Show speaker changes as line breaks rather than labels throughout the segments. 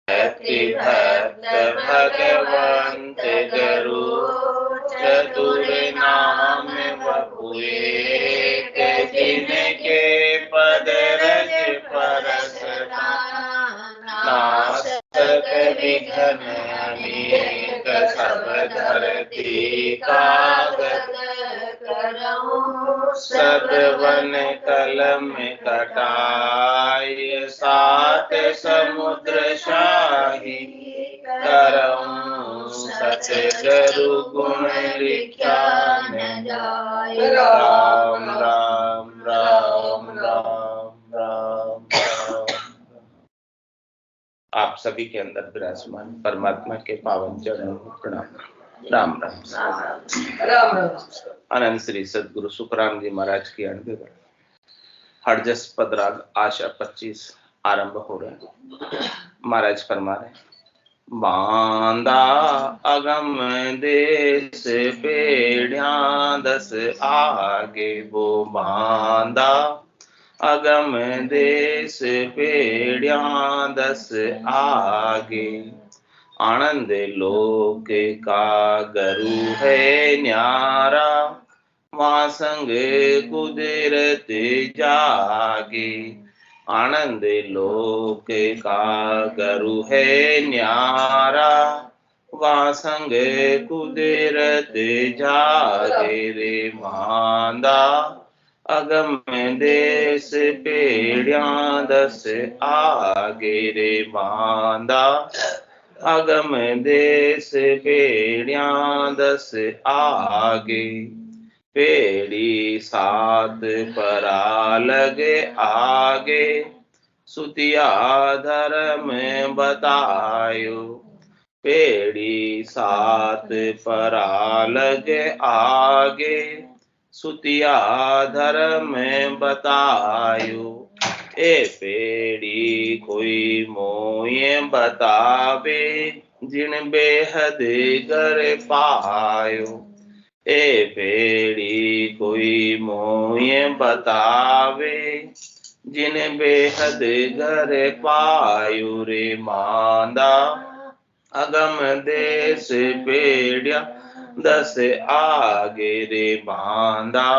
भक्त भगवंत गुरु चतुर नाम वपुए जिनके पद रज परस नासक विघ्न अनेक सब धरती कागद सब वन कलम कटाय सात समुद्र शाही करऊं सतगुरु गुण लिखा न जाय। राम राम राम राम राम राम। आप सभी के अंदर विराजमान परमात्मा के पावन चरणों को प्रणाम। राम राम राम। अनंत श्री सदगुरु सुखराम जी महाराज की 80 हरजस पदराग आशा 25 आरंभ हो रहे हैं। महाराज फरमा रहे बांदा अगम देश पेढ़िया 10 आगे वो बांदा अगम देश पेढ़िया 10 आगे आनंद लोक का गुरु है न्यारा वहाँ संग कुदरत जागे आनंद लोक का गुरु है न्यारा वहाँ संग कुदरत जागे रे मांदा अगम देश पेढ़िया 10 आगे रे मांदा अगम देश पेढ़िया 10 आगे पेड़ी 7 परा लगे आगे सुतिया धर्म बतायो पेड़ी 7 परा लगे आगे सुतिया धर्म बतायो ए पेड़ी कोई मोये बतावे जिन बेहद गर पायो ए पेड़ी कोई मोये बतावे जिन बेहद गर पायो रे मांदा अगम देश पेढ़िया 10 आगे रे मांदा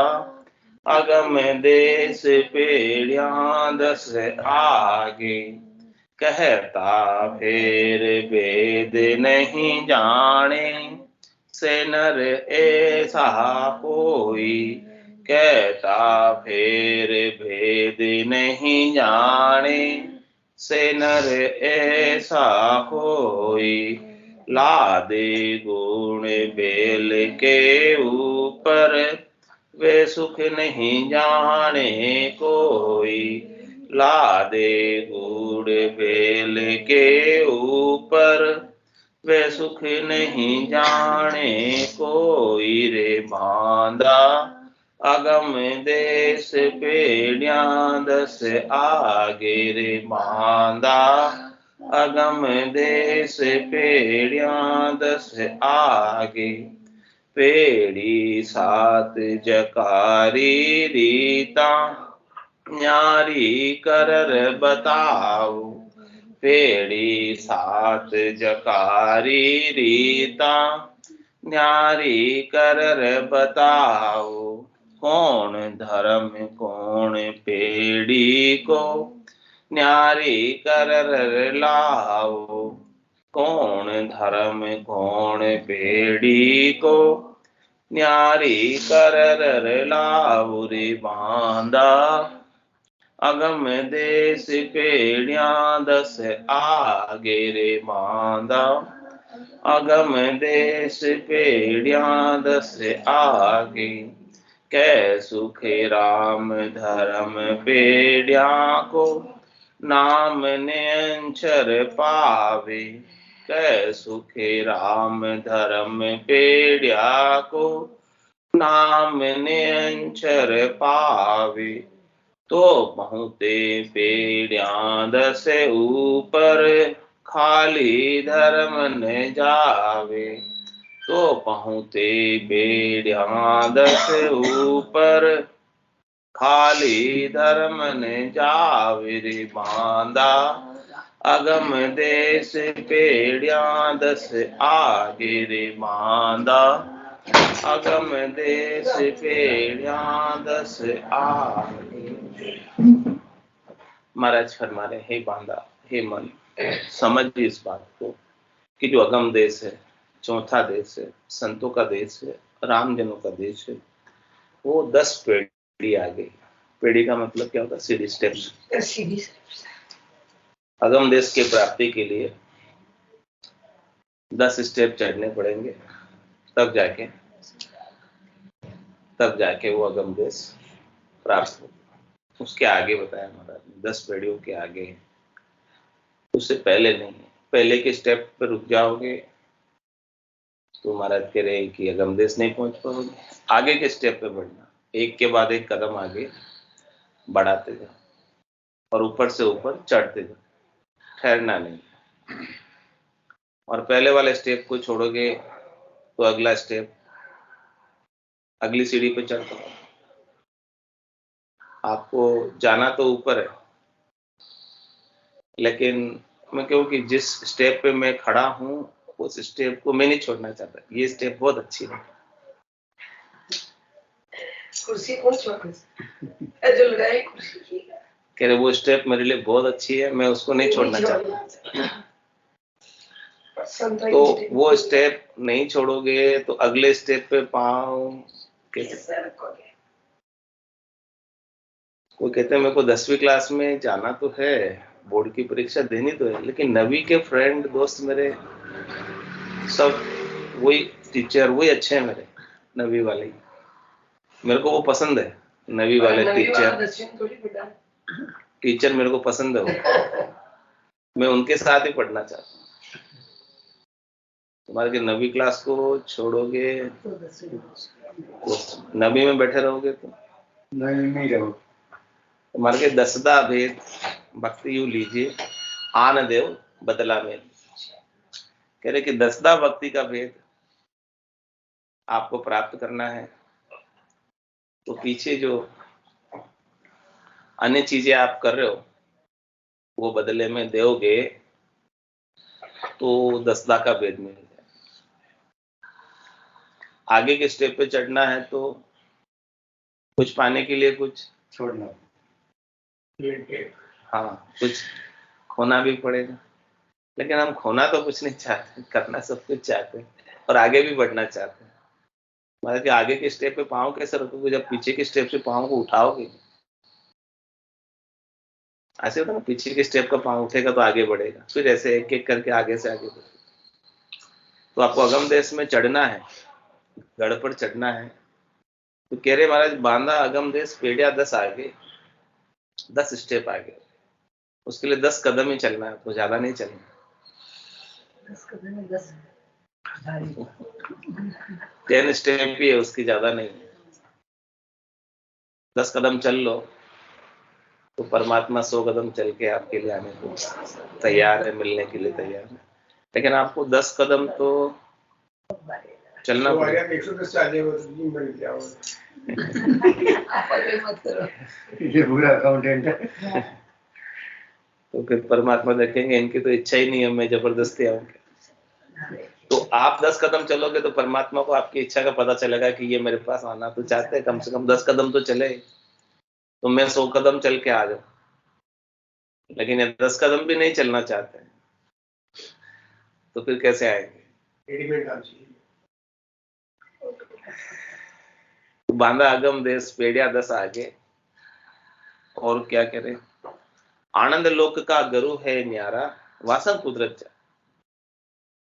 अगम देश पेढ़िया 10 आगे कहता फिर वेद नहीं जाने से नर ऐसा कोई कहता फिर भेद नहीं जाने से नर ऐसा कोई लादे गुण बेल के ऊपर वे सुख नहीं जाने कोई लादे गुड़ बेल के ऊपर वे सुख नहीं जाने कोई रे मांदा अगम देश पेढ़िया 10 आगे रे मांदा अगम देश पेढ़िया 10 आगे पेड़ी 7 जकारी रीता न्यारी करर बताओ पेड़ी 7 जकारी रीता न्यारी करर बताओ कौन धर्म कौन पेड़ी को न्यारी करर लाओ कौन धर्म कौन पेड़ी को न्यारी करर लाओ रे बांदा अगम देश पेढ़िया 10 आगे रे मांदा अगम देश पेढ़िया 10 आगे कै सुख राम धर्म पेढ़िया को नाम नियंचर पावे कै सुख राम धर्म पेढ़िया को नाम नियंचर पावे तो बहुते पेढ़िया 10 ऊपर खाली धर्म न जावे तो बहुते पेढ़िया 10 ऊपर खाली धर्म न जावे रे बांदा अगम देश पेड़िया दस आगे रे बांदा, अगम देश पेड़िया दस आगे। महाराज फरमा रहे, हे बांदा, हे मन, समझ इस बात को कि जो अगम देश है, चौथा देश है, संतों का देश है, रामजनों का देश है, वो 10 पीढ़ी आ गई। पीढ़ी का मतलब क्या होता है? सीढ़ी, स्टेप्स। अगम देश की प्राप्ति के लिए 10 स्टेप चढ़ने पड़ेंगे, तब जाके वो अगम देश प्राप्त हो। उसके आगे बताया महाराज ने, 10 पीढ़ियों के आगे, उससे पहले नहीं। पहले के स्टेप पर रुक जाओगे तो महाराज कह रहे हैं कि अगम देश नहीं पहुंच पाओगे। आगे के स्टेप पे बढ़ना, एक के बाद एक कदम आगे बढ़ाते जाओ और ऊपर से ऊपर चढ़ते जाओ, ठहरना नहीं। और पहले वाले स्टेप को छोड़ोगे तो अगला स्टेप, अगली सीढ़ी पे चढ़ पाओ। आपको जाना तो ऊपर है, लेकिन मैं कहूँ कि जिस स्टेप पे मैं खड़ा हूँ उस स्टेप को मैं नहीं छोड़ना चाहता। ये स्टेप बहुत अच्छी है। कुर्सी कौन छोड़ जो लगाई कुर्सी की, कह रहे वो स्टेप मेरे लिए बहुत अच्छी है, मैं उसको नहीं छोड़ना चाहता। तो वो स्टेप नहीं छोड़ोगे तो अगले स्टेप पे पाँव कैसे रखोगे? कोई कहते हैं मेरे को 10वीं क्लास में जाना तो है, बोर्ड की परीक्षा देनी तो है, लेकिन 9वीं के फ्रेंड दोस्त मेरे सब वही टीचर, वही अच्छे हैं मेरे 9वीं वाले, मेरे को वो पसंद है। 9वीं वाले टीचर मेरे को पसंद है वो, मैं उनके साथ ही पढ़ना चाहता हूँ। तुम्हारे के 9वीं क्लास को छोड़ोगे तो 9वीं में बैठे रहोगे तो नहीं रहोगे। तुम्हारे के 10दा भेद भक्ति यू लीजिए, आन देव बदला में। कह रहे कि 10दा भक्ति का भेद आपको प्राप्त करना है तो पीछे जो अन्य चीजें आप कर रहे हो वो बदले में दोगे तो 10दा का भेद मिल जाए। आगे के स्टेप पे चढ़ना है तो कुछ पाने के लिए कुछ छोड़ना, हाँ, कुछ खोना भी पड़ेगा। लेकिन हम खोना तो कुछ नहीं चाहते, करना सब कुछ चाहते हैं और आगे भी बढ़ना चाहते हैं। मतलब कि आगे के स्टेप पे पाँव कैसे रखोगे जब पीछे के स्टेप से पाँव को उठाओगे? ऐसे होता ना, पीछे के स्टेप का पाँव उठेगा तो आगे बढ़ेगा, फिर ऐसे एक एक करके आगे से आगे बढ़ेगा। तो आपको अगम देश में चढ़ना है, गढ़ पर चढ़ना है। तो कह रहे महाराज बांदा अगम देश पेड़िया 10 आगे, 10 स्टेप आगे, उसके लिए 10 कदम ही चलना है, तो ज्यादा नहीं चलना। 10 कदम में 10 10 स्टेप ही है, उसकी ज्यादा नहीं। 10 कदम चल लो तो परमात्मा 100 कदम चल के आपके लिए आने को तैयार है, मिलने के लिए तैयार है। लेकिन आपको 10 कदम तो चलना पड़ेगा। 110 ये पूरा अकाउंटेंट है। तो फिर परमात्मा देखेंगे इनकी तो इच्छा ही नहीं है, मैं जबरदस्ती आऊंगा। तो आप 10 कदम चलोगे तो परमात्मा को आपकी इच्छा का पता चलेगा कि ये मेरे पास आना तो चाहते हैं, कम से कम 10 कदम तो चले, तो मैं 100 कदम चल के आ जाऊं। लेकिन ये 10 कदम भी नहीं चलना चाहते हैं तो फिर कैसे आएंगे? बांदा अगम देश पेड़िया 10 आगे। और क्या करे, आनंद लोक का गुरु है न्यारा, वासन कुदरत जा।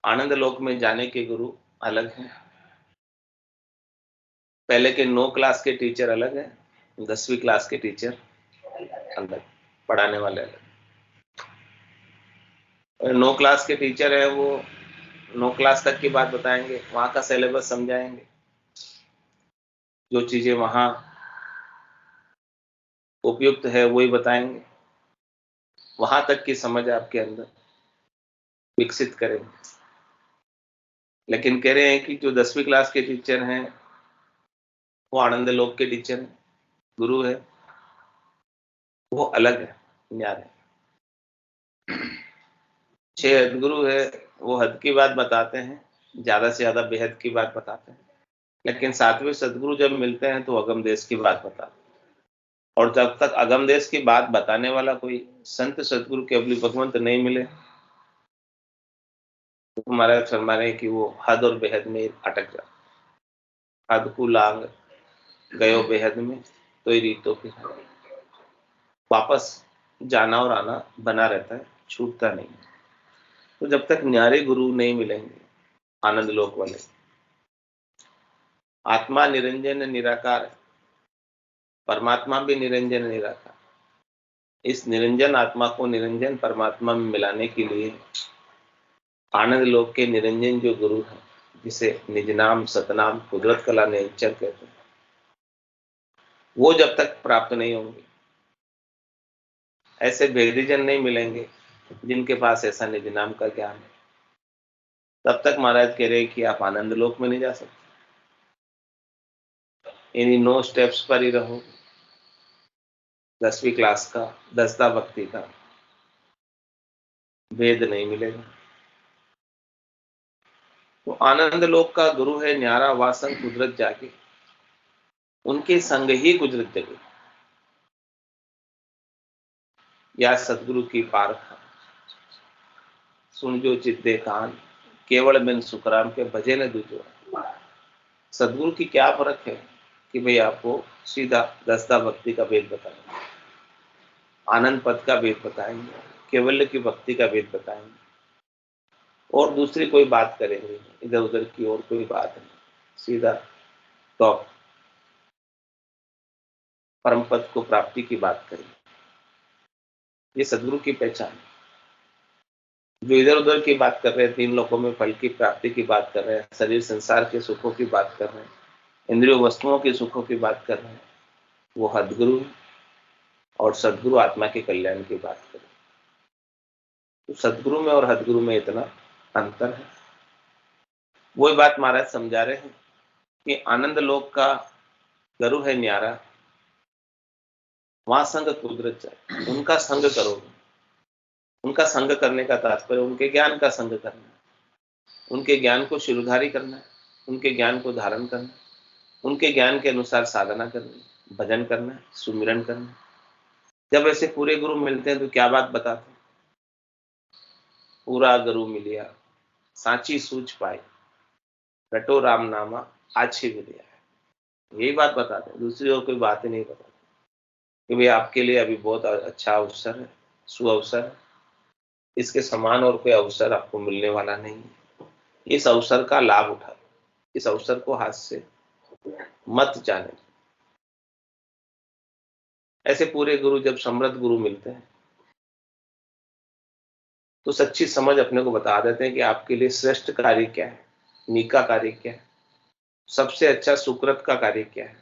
आनंद लोक में जाने के गुरु अलग हैं। पहले के 9 क्लास के टीचर अलग है, 10वीं क्लास के टीचर अलग, पढ़ाने वाले अलग। 9 क्लास के टीचर है वो 9 क्लास तक की बात बताएंगे, वहां का सिलेबस समझाएंगे, जो चीजें वहां उपयुक्त है वही बताएंगे, वहां तक की समझ आपके अंदर विकसित करेंगे। लेकिन कह रहे हैं कि जो 10वीं क्लास के टीचर हैं वो आनंद लोक के टीचर हैं, गुरु है, वो अलग है, न्यारे। 6 हदगुरु है, वो हद की बात बताते हैं, ज्यादा से ज्यादा बेहद की बात बताते हैं, लेकिन 7वें सदगुरु जब मिलते हैं तो अगम देश की बात बताते हैं। और जब तक अगम देश की बात बताने वाला कोई संत सदगुरु केवली भगवंत नहीं मिले तो महाराज फरमा रहे कि वो हद और बेहद में अटक जाता। हद को लांग गयो बेहद में तो ही रीतों की वापस जाना और आना बना रहता है, छूटता नहीं। तो जब तक न्यारे गुरु नहीं मिलेंगे आनंद लोक वाले, आत्मा निरंजन निराकार, परमात्मा भी निरंजन निराकार, इस निरंजन आत्मा को निरंजन परमात्मा में मिलाने के लिए आनंद लोक के निरंजन जो गुरु है, जिसे निज नाम सतनाम कुदरत कला निश्चर कहते हैं, वो जब तक प्राप्त नहीं होंगे, ऐसे भेदीजन नहीं मिलेंगे जिनके पास ऐसा निज नाम का ज्ञान है, तब तक महाराज कह रहे कि आप आनंद लोक में नहीं जा सकते। इन्हीं 9 स्टेप्स पर ही रहो। 10वीं क्लास का दस्ता भक्ति का भेद नहीं मिलेगा। तो आनंद लोक का गुरु है न्यारा, वासंग कुदरत जाके, उनके संग ही कुदरत जगे। या सतगुरु की पारखा सुन जो चित्ते कान, केवल बिन सुखराम के भजे न दूजो। सदगुरु की क्या फर्क है कि भाई आपको सीधा दस्ता भक्ति का भेद बताएंगे, आनंद पद का भेद बताएंगे, केवल्य की भक्ति का भेद बताएंगे, और दूसरी कोई बात करेंगे इधर उधर की, और कोई बात नहीं, सीधा टॉप परम पद को प्राप्ति की बात करेंगे। ये सदगुरु की पहचान है। जो इधर उधर की बात कर रहे हैं, 3 लोकों में फल की प्राप्ति की बात कर रहे हैं, शरीर संसार के सुखों की बात कर रहे हैं, इंद्रियों वस्तुओं के सुखों की बात कर रहे हैं, वो हदगुरु है। और सदगुरु आत्मा के कल्याण की बात करें। तो सदगुरु में और हदगुरु में इतना अंतर है। वही बात महाराज समझा रहे हैं कि आनंद लोक का गुरु है न्यारा, वहां संग कुदरत जाए, उनका संग करोगे। उनका संग करने का तात्पर्य उनके ज्ञान का संग करना है, उनके ज्ञान को शिरोधारी करना है, उनके ज्ञान को धारण करना है, उनके ज्ञान के अनुसार साधना करनी, भजन करना है, सुमिरन करना है। जब ऐसे पूरे गुरु मिलते हैं तो क्या बात बताते हैं? पूरा गुरु मिलिया सांची सूझ पाई, रटो राम नामा आछी मिलिया है। यही बात बताते हैं, दूसरी और कोई बात ही नहीं बताते कि भाई आपके लिए अभी बहुत अच्छा अवसर है, सुअवसर है, इसके समान और कोई अवसर आपको मिलने वाला नहीं है। इस अवसर का लाभ उठा, इस अवसर को हाथ से मत जाने। ऐसे पूरे गुरु जब समृद्ध गुरु मिलते हैं तो सच्ची समझ अपने को बता देते हैं कि आपके लिए श्रेष्ठ कार्य क्या है, नीका कार्य क्या है, सबसे अच्छा सुकृत का कार्य क्या है।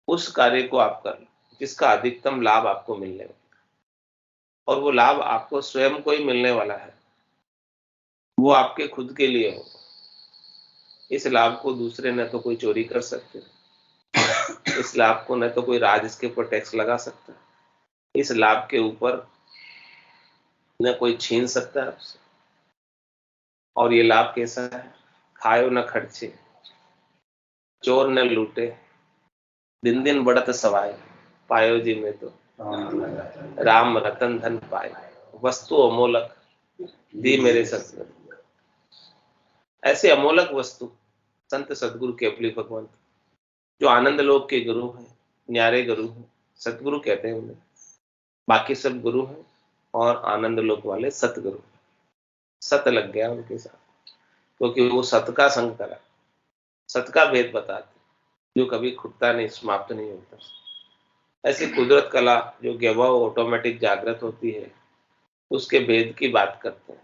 उस कार्य को आप कर लो जिसका अधिकतम लाभ आपको मिलने वाला, और वो लाभ आपको स्वयं को ही मिलने वाला है, वो आपके खुद के लिए हो। इस लाभ को दूसरे न तो कोई चोरी कर सकते, इस लाभ को न तो कोई राज इसके ऊपर टैक्स लगा सकता, इस लाभ के ऊपर न कोई छीन सकता है आपसे। और ये लाभ कैसा है? खायो न खर्चे, चोर न लूटे, दिन दिन बढ़त सवाय, पायो जी में तो राम रतन धन पाए, वस्तु अमोलक दी मेरे सतगुरु। ऐसे अमोलक वस्तु संत सदगुरु केवली भगवंत, जो आनंद लोक के गुरु हैं, न्यारे गुरु हैं, सतगुरु कहते हैं उन्हें। बाकी सब गुरु हैं और आनंद लोक वाले सतगुरु। सत लग गया उनके साथ, क्योंकि वो सत का संग करा, सत का भेद बताते, जो कभी खुटता नहीं, समाप्त नहीं होता। ऐसी कुदरत कला जो गवा ऑटोमेटिक जागृत होती है, उसके भेद की बात करते हैं।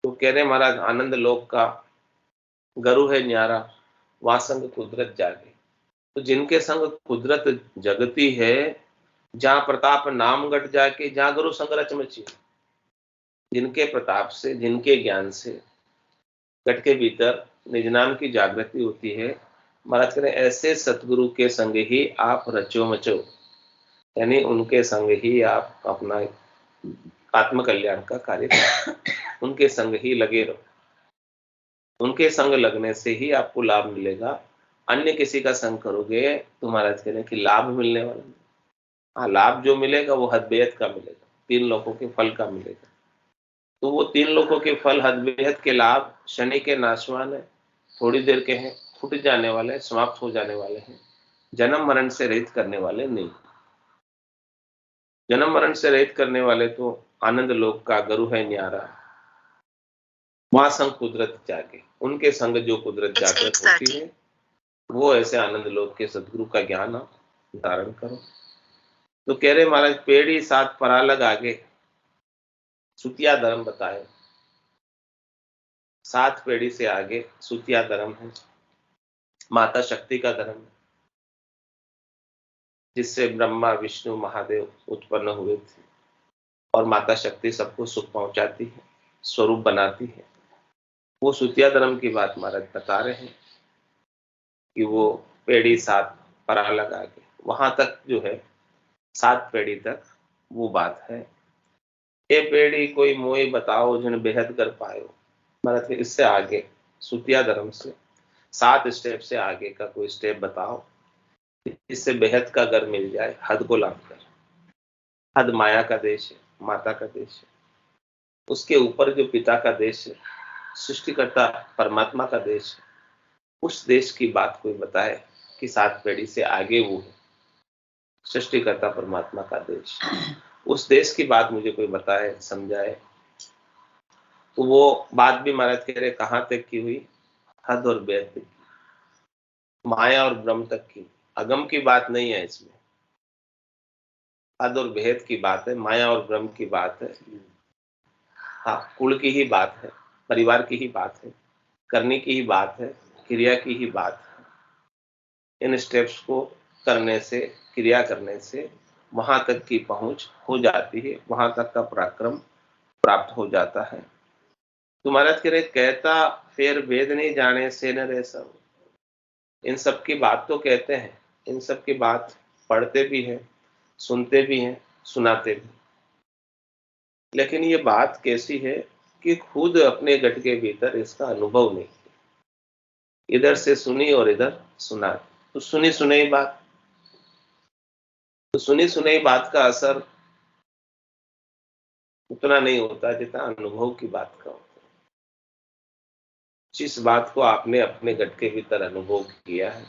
तो कह रहे महाराज आनंद लोक का गुरु है न्यारा, वहां संग कुदरत जागे। तो जिनके संग कुदरत जगती है, जहां प्रताप नाम गट जाके, जहां गुरु संग रच मची, जिनके प्रताप से, जिनके ज्ञान से गट के भीतर निज नाम की जागृति होती है, महाराज कह रहे ऐसे सतगुरु के संग ही आप रचो मचो, यानी उनके संग ही आप अपना आत्म कल्याण का कार्य करें। उनके संग ही लगे रहो। उनके संग लगने से ही आपको लाभ मिलेगा। अन्य किसी का संग करोगे तो महाराज कह रहे हैं कि लाभ मिलने वाला नहीं। हाँ, लाभ जो मिलेगा वो हद-बेहद का मिलेगा, 3 लोकों के फल का मिलेगा। तो वो 3 लोकों के फल, हद-बेहद के लाभ शनि के नाशवान है, थोड़ी देर के हैं, फूट जाने वाले हैं, समाप्त हो जाने वाले हैं। जन्म मरण से रहित करने वाले नहीं। जन्म मरण से रहित करने वाले तो आनंद लोक का गुरु है न्यारा, वहां संग कुदरत जागे। उनके संग जो कुदरत जागृत होती है, वो ऐसे आनंद लोक के सदगुरु का ज्ञान आप धारण करो। तो कह रहे महाराज, पेड़ी 7 परालग आगे सुतिया धर्म बताए। 7 पेड़ी से आगे सुतिया धर्म है, माता शक्ति का धर्म है, जिससे ब्रह्मा विष्णु महादेव उत्पन्न हुए थे। और माता शक्ति सबको सुख पहुंचाती है, स्वरूप बनाती है। वो सुतिया धर्म की बात महाराज बता रहे हैं कि वो पेड़ी 7 परालग आगे, वहां तक जो है 7 पेड़ी तक वो बात है। ये पेड़ी कोई मोई बताओ जिन बेहद कर पायो। महाराज इससे आगे सुतिया धर्म से 7 स्टेप से आगे का कोई स्टेप बताओ इससे बेहद का घर मिल जाए, हद को लाभ कर। हद माया का देश है, माता का देश है। उसके ऊपर जो पिता का देश है, सृष्टिकर्ता परमात्मा का देश है, उस देश की बात कोई बताए कि 7 पेड़ी से आगे वो है सृष्टिकर्ता परमात्मा का देश। उस देश की बात मुझे कोई बताए, समझाए। तो वो बात भी महाराज कह रहे कहां तक की हुई, हद और बेहद तक की, माया और ब्रह्म तक की। अगम की बात नहीं है इसमें, हद और बेहद की बात है, माया और ब्रह्म की बात है। हाँ, कुल की ही बात है, परिवार की ही बात है, करने की ही बात है, क्रिया की ही बात है। इन स्टेप्स को करने से, क्रिया करने से वहां तक की पहुंच हो जाती है, वहां तक का पराक्रम प्राप्त हो जाता है। तो महाराज कह रहे कहता फिर वेद नहीं जाने से न रह सब। इन सब की बात तो कहते हैं, इन सब की बात पढ़ते भी हैं, सुनते भी हैं, सुनाते भी, लेकिन ये बात कैसी है कि खुद अपने गट के भीतर इसका अनुभव नहीं। इधर से सुनी और इधर सुना, तो सुनी सुनाई बात, तो सुनी सुनाई बात का असर उतना नहीं होता जितना अनुभव की बात का होता है। जिस बात को आपने अपने गट के भीतर अनुभव किया है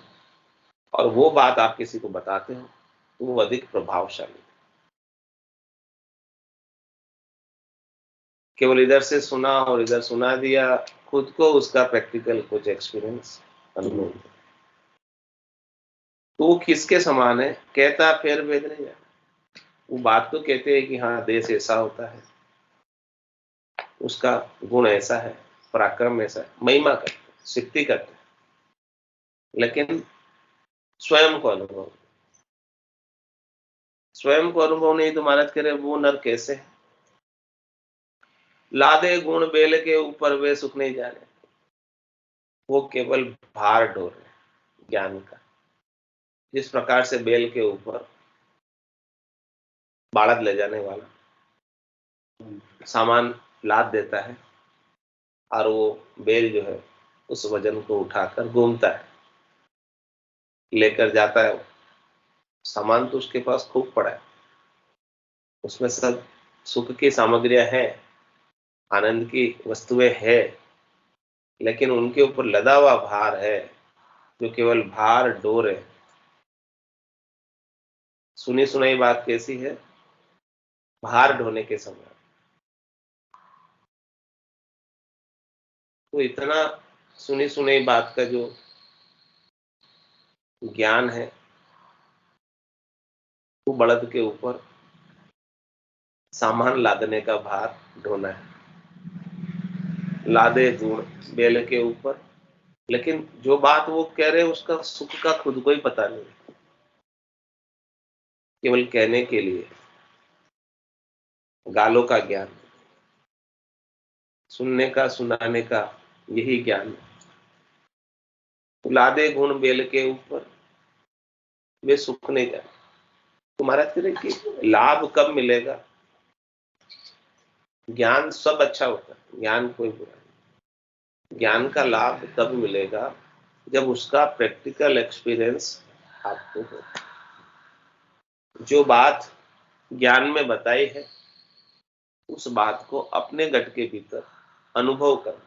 और वो बात आप किसी को बताते हो, तो वो अधिक प्रभावशाली। केवल इधर से सुना और इधर सुना दिया, खुद को उसका प्रैक्टिकल कुछ एक्सपीरियंस अनुभव, तो वो किसके समान है? कहता फिर वेद नहीं जाना। वो बात तो कहते हैं कि हाँ देश ऐसा होता है, उसका गुण ऐसा है, पराक्रम ऐसा है, महिमा करते, सिद्धि करते, लेकिन स्वयं को अनुभव, स्वयं को अनुभव नहीं। तो महाराज कह रहे वो नर कैसे है? लादे गुण बेल के ऊपर वे सुख नहीं जाने। वो केवल भार ढो रहे ज्ञान का। जिस प्रकार से बेल के ऊपर बाड़द ले जाने वाला सामान लाद देता है और वो बेल जो है उस वजन को उठाकर घूमता है, लेकर जाता है। सामान तो उसके पास खूब पड़ा है, उसमें सब सुख की सामग्रियां हैं, आनंद की वस्तुएं हैं, लेकिन उनके ऊपर लदा हुआ भार है जो केवल भार डोर है। सुनी सुनाई बात कैसी है? भार ढोने के समय। तो इतना सुनी सुनाई बात का जो ज्ञान है, वो बड़द के ऊपर सामान लादने का भार ढोना है। लादे गुण बेल के ऊपर, लेकिन जो बात वो कह रहे हैं उसका सुख का खुद को ही पता नहीं, केवल कहने के लिए गालों का ज्ञान, सुनने का सुनाने का यही ज्ञान है। लादे गुण बेल के ऊपर वे सुख नहीं जाए। तो महाराज कह रहे कि लाभ कब मिलेगा? ज्ञान सब अच्छा होता है, ज्ञान कोई बुरा नहीं। ज्ञान का लाभ तब मिलेगा जब उसका प्रैक्टिकल एक्सपीरियंस आपको हो। जो बात ज्ञान में बताई है उस बात को अपने गट के भीतर अनुभव करना।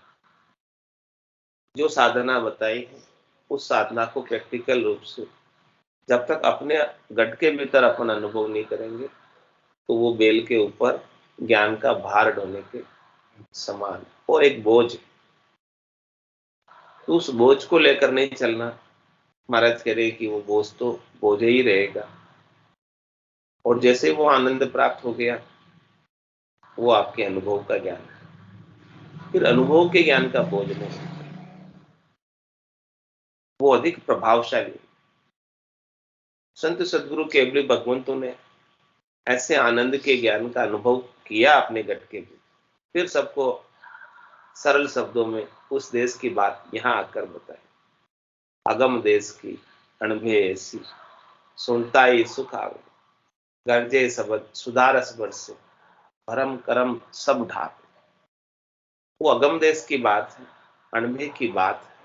जो साधना बताई है उस साधना को प्रैक्टिकल रूप से जब तक अपने गट के भीतर अपन अनुभव नहीं करेंगे तो वो बेल के ऊपर ज्ञान का भार ढोने के समान और एक बोझ। तो उस बोझ को लेकर नहीं चलना। महाराज कह रहे कि वो बोझ तो बोझ ही रहेगा, और जैसे वो आनंद प्राप्त हो गया वो आपके अनुभव का ज्ञान है। फिर अनुभव के ज्ञान का बोझ नहीं, वो अधिक प्रभावशाली। संत सदगुरु केवली भगवंतों ने ऐसे आनंद के ज्ञान का अनुभव किया अपने गट के लिए, फिर सबको सरल शब्दों में उस देश की बात यहां आकर बताई। अगम देश की अणभे ऐसी, सुनता ही सुख आवे, गर्जे शब्द सुधारस बरसे, भरम करम सब ढाक। वो अगम देश की बात है, अणभे की बात है,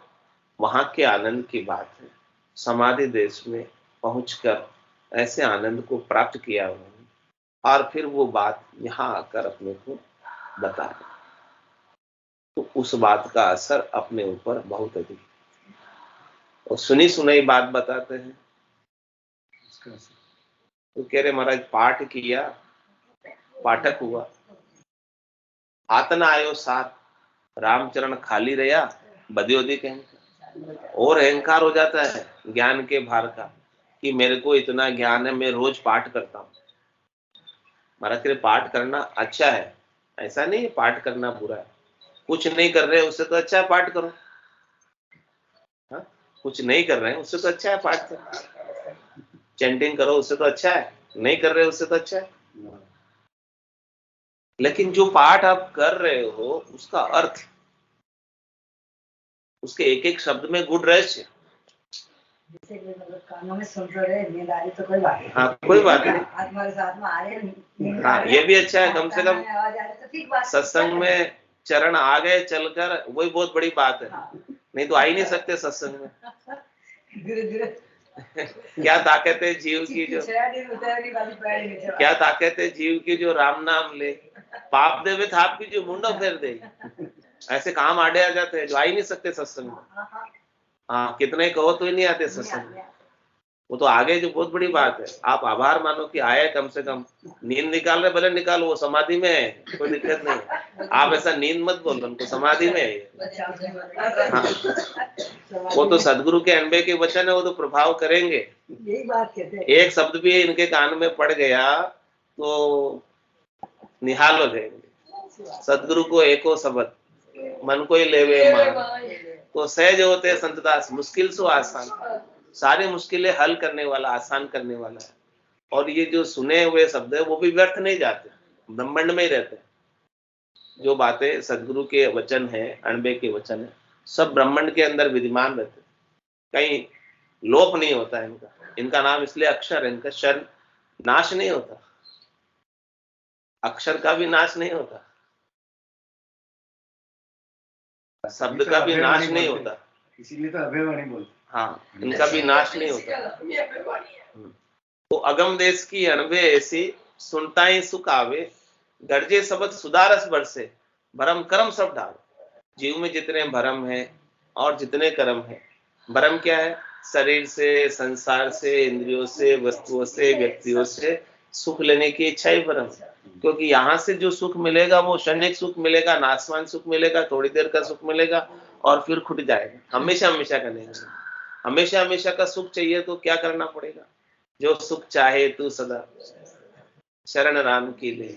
वहां के आनंद की बात है। समाधि देश में पहुंचकर ऐसे आनंद को प्राप्त किया उन्होंने, और फिर वो बात यहां आकर अपने को बता रहे। तो उस बात का असर अपने ऊपर बहुत अधिक, और सुनी सुनाई बात बताते हैं तो कह रहे महाराज पाठ किया, पाठक हुआ, हाथ ना आयो साथ, रामचरण खाली रहा, बदियोदिक अहंकार। और अहंकार हो जाता है ज्ञान के भार का कि मेरे को इतना ज्ञान है, मैं रोज पाठ करता हूं। महाराज कह रहे पाठ करना अच्छा है, ऐसा नहीं है पाठ करना बुरा है। कुछ नहीं कर रहे उससे तो अच्छा है पाठ करो। हाँ? कुछ नहीं कर रहे हैं उससे तो अच्छा है पाठ करो, चैंटिंग करो उससे तो अच्छा है, नहीं कर रहे उससे तो अच्छा है। लेकिन जो पाठ आप कर रहे हो उसका अर्थ, उसके एक एक शब्द में गुण रहस्य।
कानों में सुन रहे नींद आ रही तो कोई बात नहीं।
हाँ कोई बात नहीं,
हमारे साथ में आ रहे।
हाँ ये भी अच्छा है, कम से कम सत्संग में चरण आ गए चलकर, वही बहुत बड़ी बात है। नहीं तो आ ही नहीं सकते सत्संग में।
धीरे धीरे
क्या ताकत है जीव की जो, क्या ताकत है जीव की जो राम नाम ले, पाप देवे थाप की जो मुंडो फेर दे। ऐसे काम आड़े आ जाते हैं जो आ ही नहीं सकते सत्संग में। हाँ कितने कहो तो ही नहीं आते सत्संग में। वो तो आगे जो बहुत बड़ी बात है, आप आभार मानो कि आए, कम से कम नींद निकाल रहे भले निकालो, वो समाधि में है, कोई दिक्कत नहीं है। आप ऐसा नींद मत बोलो, उनको समाधि में है। हाँ। वो तो सदगुरु के अनबे के वचन है, वो तो प्रभाव करेंगे।
यही बात कहते हैं।
एक शब्द भी इनके कान में पड़ गया तो निहाल हो जाएंगे। सदगुरु को एको शब्द मन को ही लेवे मान, तो सहज होते संतदास मुश्किल सो आसान। सारी मुश्किलें हल करने वाला, आसान करने वाला है। और ये जो सुने हुए शब्द है वो भी व्यर्थ नहीं जाते, ब्रह्मांड में ही रहते हैं। जो बातें सदगुरु के वचन है, अणबे के वचन है, सब ब्रह्मांड के अंदर विद्यमान रहते, कहीं लोप नहीं होता है इनका। इनका नाम इसलिए अक्षर है, इनका शर नाश नहीं होता, अक्षर का भी नाश नहीं होता, शब्द का भी नाश नहीं होता,
इसीलिए तो अभयवाणी बोलते।
हाँ इनका भी नाश नहीं होता। तो अगम देश की अणबे ऐसी, सुनता ही सुख आवे, गर्जे शब्द सुधारस बरसे, भरम कर्म सब ढाल। जीव में जितने भरम है और जितने कर्म है, भरम क्या है? शरीर से, संसार से, इंद्रियों से, वस्तुओं से, व्यक्तियों से सुख लेने की इच्छा ही भरम। क्योंकि यहाँ से जो सुख मिलेगा वो क्षणिक सुख मिलेगा, नाशवान सुख मिलेगा, थोड़ी देर का सुख मिलेगा और फिर खुट जाएगा। हमेशा हमेशा का नहीं, हमेशा हमेशा का सुख चाहिए तो क्या करना पड़ेगा? जो सुख चाहे तू सदा शरण राम की ले,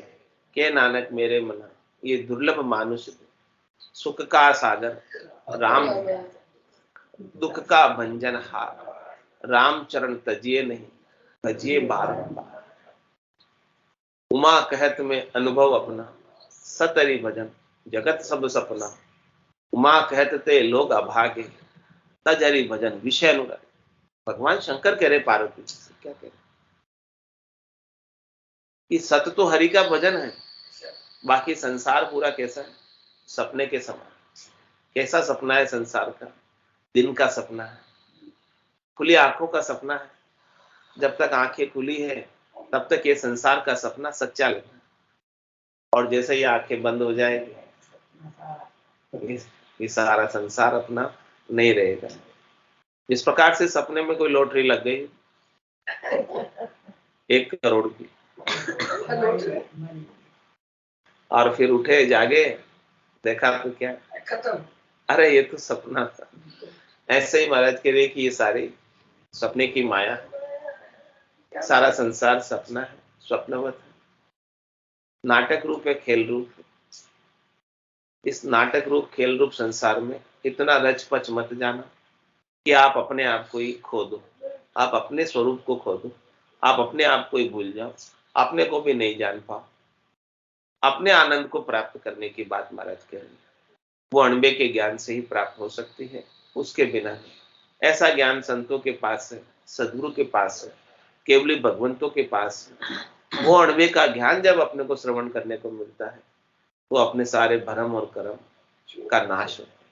के नानक मेरे मना, ये दुर्लभ मानुष सुख का सागर राम, दुख का भंजन हार, राम चरण तजिए नहीं, भजिए बारंबार। उमा कहत में अनुभव अपना, सतरी भजन जगत सब सपना। उमा कहत ते लोग अभागे, तजरी भजन विषय अनुराग। भगवान शंकर कह रहे पार्वती से, क्या कह रहे कि सत तो हरि का भजन है, बाकी संसार पूरा कैसा है? सपने के समान। कैसा सपना है संसार का? दिन का सपना है, खुली आंखों का सपना है। जब तक आंखें खुली है तब तक ये संसार का सपना सच्चा लगता है, और जैसे ही आंखें बंद हो जाएगी ये सारा संसार अपना नहीं रहेगा। इस प्रकार से सपने में कोई लॉटरी लग गई 1 करोड़ की, और फिर उठे जागे, देखा तो क्या, अरे ये तो सपना था। ऐसे ही महाराज कह रहे कि ये सारी सपने की माया, सारा संसार सपना है, स्वप्नवत है, नाटक रूप है, खेल रूप है। इस नाटक रूप खेल रूप संसार में इतना रच पच मत जाना कि आप अपने आप को ही खो दो, आप अपने स्वरूप को खो दो, आप अपने आप को ही भूल जाओ, अपने को भी नहीं जान पाओ। अपने आनंद को प्राप्त करने की बात महाराज कह रहे हैं, वो अणबे के ज्ञान से ही प्राप्त हो सकती है, उसके बिना नहीं। ऐसा ज्ञान संतों के पास है, सदगुरु के पास है, केवली भगवंतों के पास है। वो अणबे का ज्ञान जब अपने को श्रवण करने को मिलता है तो अपने सारे भरम और कर्म का नाश होता है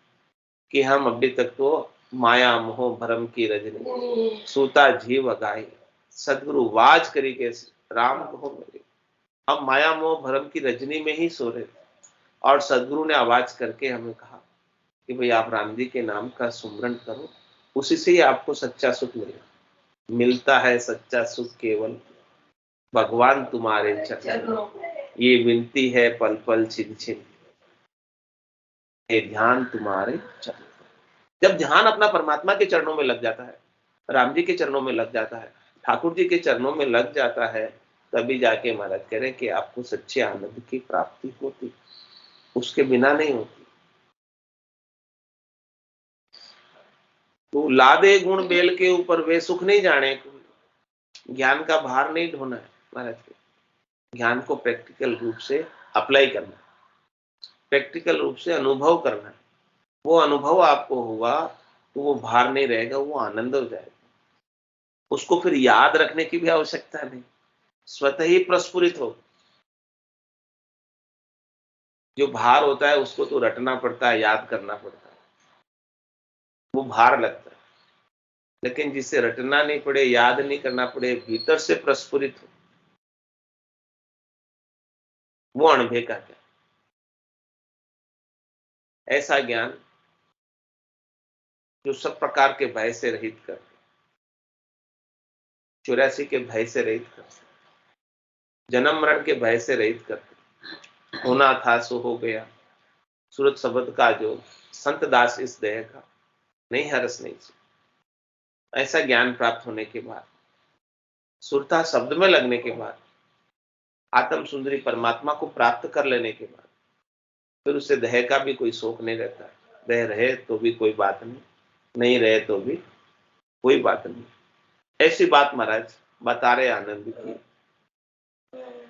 कि हम अभी तक तो माया मोह भरम की रजनी सूता जीव अगाई, सदगुरु वाज करी के राम कहो मेरे। हम माया मोह भरम की रजनी में ही सो रहे थे, और सदगुरु ने आवाज करके हमें कहा कि भाई आप राम जी के नाम का सुमरन करो, उसी से ही आपको सच्चा सुख मिलेगा। मिलता है सच्चा सुख केवल भगवान तुम्हारे चरणों, ये विनती है पल पल छिन छिन, ये ध्यान तुम्हारे चरणों। जब ध्यान अपना परमात्मा के चरणों में लग जाता है, राम जी के चरणों में लग जाता है, ठाकुर जी के चरणों में लग जाता है, तभी जाके महाराज कह रहे कि आपको सच्चे आनंद की प्राप्ति होती, उसके बिना नहीं होती। तो लादे गुण बेल के ऊपर वे सुख नहीं जाने, ज्ञान का भार नहीं ढोना है महाराज के। ज्ञान को प्रैक्टिकल रूप से अप्लाई करना है, प्रैक्टिकल रूप से अनुभव करना है। वो अनुभव आपको हुआ तो वो भार नहीं रहेगा, वो आनंद हो जाएगा। उसको फिर याद रखने की भी आवश्यकता नहीं, स्वतः ही प्रस्फुरित हो। जो भार होता है उसको तो रटना पड़ता है, याद करना पड़ता है, वो भार लगता है। लेकिन जिसे रटना नहीं पड़े, याद नहीं करना पड़े, भीतर से प्रस्फुरित हो, वो अनुभव का ज्ञान। ऐसा ज्ञान जो सब प्रकार के भय से रहित कर, 84 के भय से रहित कर, जन्म मरण के भय से रहित कर, होना था सो हो गया, सूरत शब्द का जो संत दास इस देह का नहीं हरस नहीं सी। ऐसा ज्ञान प्राप्त होने के बाद, सुरता शब्द में लगने के बाद, आत्म सुंदरी परमात्मा को प्राप्त कर लेने के बाद, फिर उसे देह का भी कोई शोक नहीं रहता है। देह रहे तो भी कोई बात नहीं, नहीं रहे तो भी कोई बात नहीं। ऐसी बात महाराज बता रहे आनंद की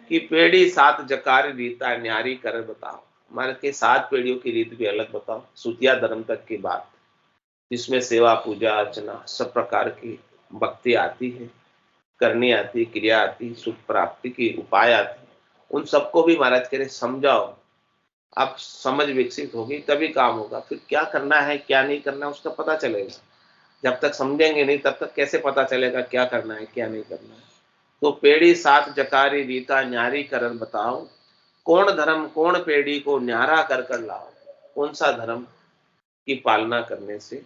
कि पेड़ी 7 जकार रीता न्यारी कर बताओ। हमारे के 7 पेड़ियों की रीत भी अलग बताओ, सुतिया धर्म तक की बात, जिसमें सेवा पूजा अर्चना सब प्रकार की भक्ति आती है, करनी आती, क्रिया आती, सुख प्राप्ति की उपाय आती, उन सबको भी महाराज कह रहे समझाओ। आप समझ विकसित होगी तभी काम होगा। फिर क्या करना है क्या नहीं करना है उसका पता चलेगा। जब तक समझेंगे नहीं तब तक कैसे पता चलेगा क्या करना है क्या नहीं करना है। तो पेड़ी 7 जकारी रीता न्यारी करन बताओ, कौन धर्म कौन पेड़ी को न्यारा कर कर लाओ। कौन सा धर्म की पालना करने से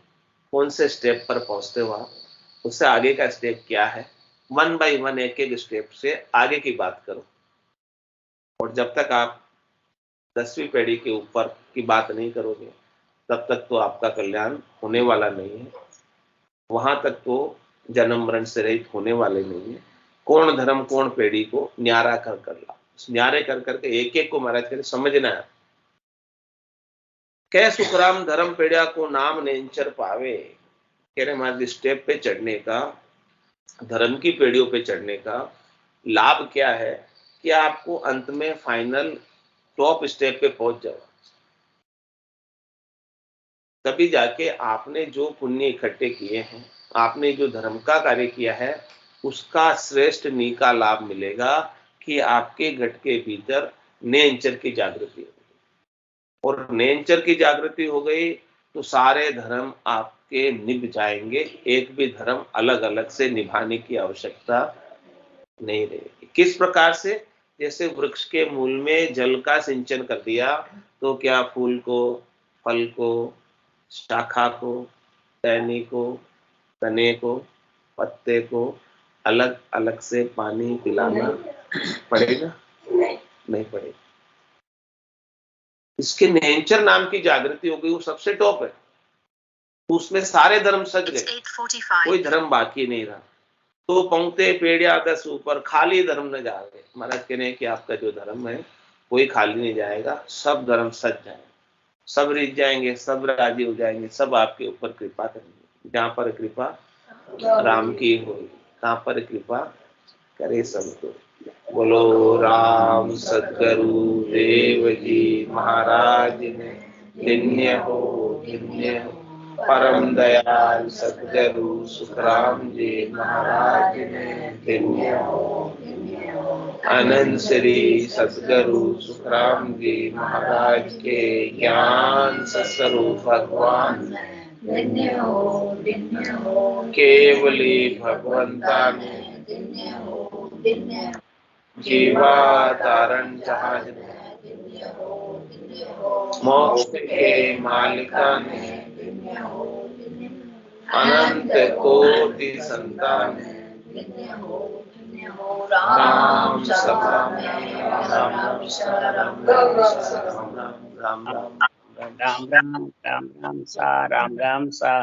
कौन से स्टेप पर पहुंचते हो आप, उससे आगे का स्टेप क्या है, 1 बाय 1 एक एक स्टेप से आगे की बात करो। और जब तक आप 10वीं पीढ़ी के ऊपर की बात नहीं करोगे तब तक तो आपका कल्याण होने वाला नहीं है, वहां तक तो जन्म मरण से रहित होने वाले नहीं है। कौन धर्म कौन पीढ़ी को न्यारा कर कर ला, न्यारे कर करके एक एक को महाराज करे समझना है। कै सुखराम धर्म पेड़िया को नाम नेंचर पावे। कह रहे महाराज स्टेप पे चढ़ने का, धर्म की पेड़ियों पे चढ़ने का लाभ क्या है कि आपको अंत में फाइनल टॉप स्टेप पे पहुंच जाओ। तभी जाके आपने जो पुण्य इकट्ठे किए हैं, आपने जो धर्म का कार्य किया है, उसका श्रेष्ठ नी का लाभ मिलेगा कि आपके घट के भीतर नेंचर की जागृति हो गई। और नेंचर की जागृति हो गई तो सारे धर्म आपके निभ जाएंगे, एक भी धर्म अलग अलग से निभाने की आवश्यकता नहीं रहेगी। किस प्रकार से? जैसे वृक्ष के मूल में जल का सिंचन कर दिया तो क्या फूल को, फल को, शाखा को, टहनी को, तने को, पत्ते को अलग अलग से पानी पिलाना पड़ेगा? नहीं पड़ेगा। इसके नेचर नाम की जागृति हो गई, वो सबसे टॉप है, उसमें सारे धर्म सज गए, कोई धर्म बाकी नहीं रहा। तो पहुंचते पेड़िया दस ऊपर, खाली धर्म न जाए। महाराज कह रहे हैं कि आपका जो धर्म है कोई खाली नहीं जाएगा, सब धर्म सज जाएंगे, सब रिझ जाएंगे, सब राजी हो जाएंगे, सब आपके ऊपर कृपा करेंगे। जहां पर कृपा राम की होगी, कहां पर कृपा करे सबको। बोलो राम सतगुरु देव जी महाराज ने धन्य हो, धन्य हो। परम दयाल सतगुरु सुखराम जी महाराज ने धन्य हो, धन्य हो। अनंत श्री सतगुरु सुखराम जी महाराज के ज्ञान स्वरूप भगवान धन्य हो, धन्य हो। केवली भगवंता ने धन्य हो, धन्य हो। जीवा तारण जहाज ने धन्य हो, धन्य हो। मोक्ष के मालिका ने धन्य हो, धन्य हो। अनंत कोटि संतान ने धन्य हो, धन्य हो। राम सभा में राम राम शरण राम राम
राम राम राम राम सा राम राम सा।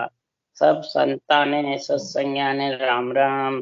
सब संताने सत्संज्ञाने राम राम।